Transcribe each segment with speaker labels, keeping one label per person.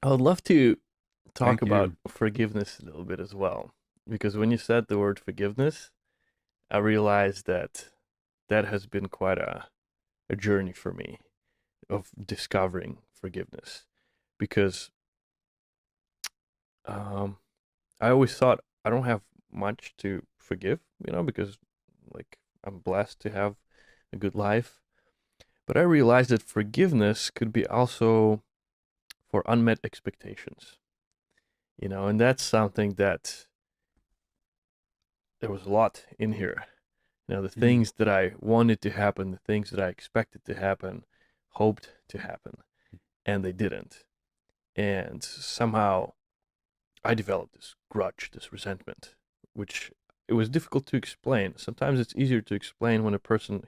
Speaker 1: I would love to talk
Speaker 2: Thank
Speaker 1: about
Speaker 2: you.
Speaker 1: forgiveness a little bit as well, because when you said the word forgiveness, I realized that that has been quite a journey for me of discovering forgiveness. Because um, I always thought I don't have much to forgive, because like I'm blessed to have a good life. But I realized that forgiveness could be also for unmet expectations, and that's something that there was a lot in here. The
Speaker 2: Mm.
Speaker 1: things that I wanted to happen, the things that I expected to happen, hoped to happen, and they didn't. And somehow I developed this grudge, this resentment, which it was difficult to explain. Sometimes it's easier to explain when a person,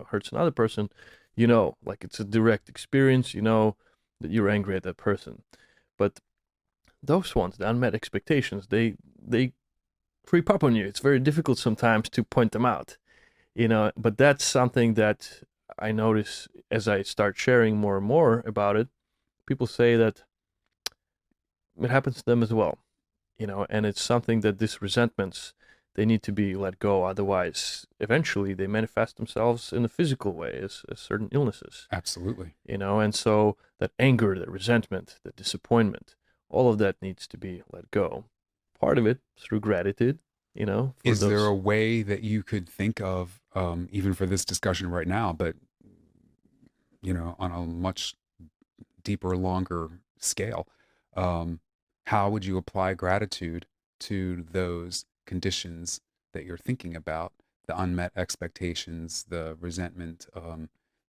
Speaker 1: hurts another person, like it's a direct experience, that you're angry at that person. But those ones, the unmet expectations, they creep up on you. It's very difficult sometimes to point them out, but that's something that I notice as I start sharing more and more about it. People say that it happens to them as well, and it's something that these resentments, they need to be let go. Otherwise, eventually they manifest themselves in a physical way as certain illnesses,
Speaker 2: Absolutely.
Speaker 1: and so that anger, that resentment, that disappointment, all of that needs to be let go. Part of it through gratitude, for
Speaker 2: Is there
Speaker 1: those.
Speaker 2: a way that you could think of, even for this discussion right now, but on a much deeper, longer scale, um, how would you apply gratitude to those conditions that you're thinking about, the unmet expectations, the resentment,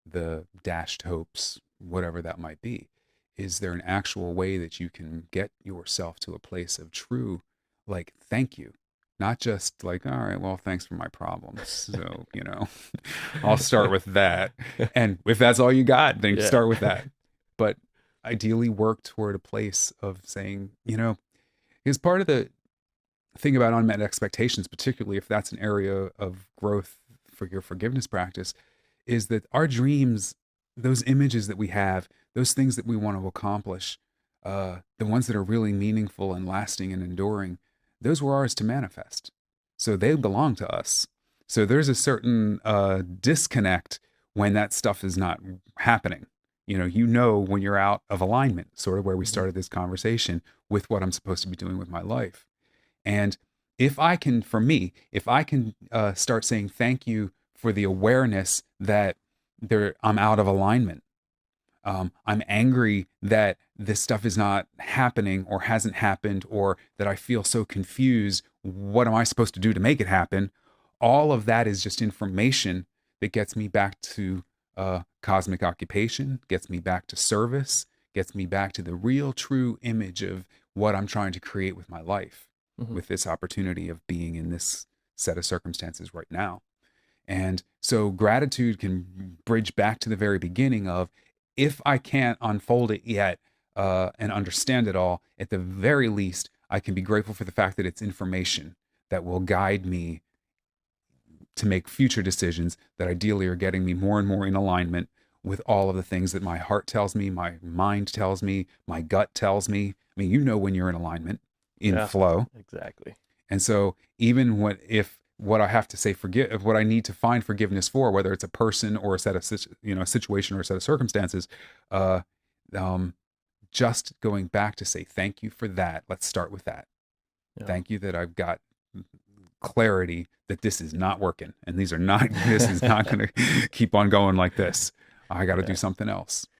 Speaker 2: the dashed hopes, whatever that might be? Is there an actual way that you can get yourself to a place of true, like, thank you? Not just like, all right, well, thanks for my problems. So, I'll start with that. And if that's all you got, then
Speaker 1: Yeah.
Speaker 2: start with that. But ideally work toward a place of saying, because part of the thing about unmet expectations, particularly if that's an area of growth for your forgiveness practice, is that our dreams, those images that we have, those things that we want to accomplish, the ones that are really meaningful and lasting and enduring, those were ours to manifest. So they belong to us. So there's a certain disconnect when that stuff is not happening. When you're out of alignment, sort of where we
Speaker 1: Mhm.
Speaker 2: started this conversation with what I'm supposed to be doing with my life. And if I can, for me, if I can start saying thank you for the awareness that I'm out of alignment. I'm angry that this stuff is not happening or hasn't happened, or that I feel so confused. What am I supposed to do to make it happen? All of that is just information that gets me back to cosmic occupation, gets me back to service, gets me back to the real, true image of what I'm trying to create with my life,
Speaker 1: Mhm.
Speaker 2: with this opportunity of being in this set of circumstances right now. And so gratitude can bridge back to the very beginning of, if I can't unfold it yet and understand it all, at the very least, I can be grateful for the fact that it's information that will guide me to make future decisions that ideally are getting me more and more in alignment with all of the things that my heart tells me, my mind tells me, my gut tells me. I mean, when you're in alignment, in
Speaker 1: Yeah,
Speaker 2: flow.
Speaker 1: exactly.
Speaker 2: And so even if what I have to say forgive, what I need to find forgiveness for, whether it's a person or a set of a situation or a set of circumstances, uh, um, just going back to say thank you for that. Let's start with that.
Speaker 1: Yeah.
Speaker 2: Thank you that I've got clarity that this is not working, and this is not going to keep on going like this. I got to do
Speaker 1: Yeah.
Speaker 2: something else.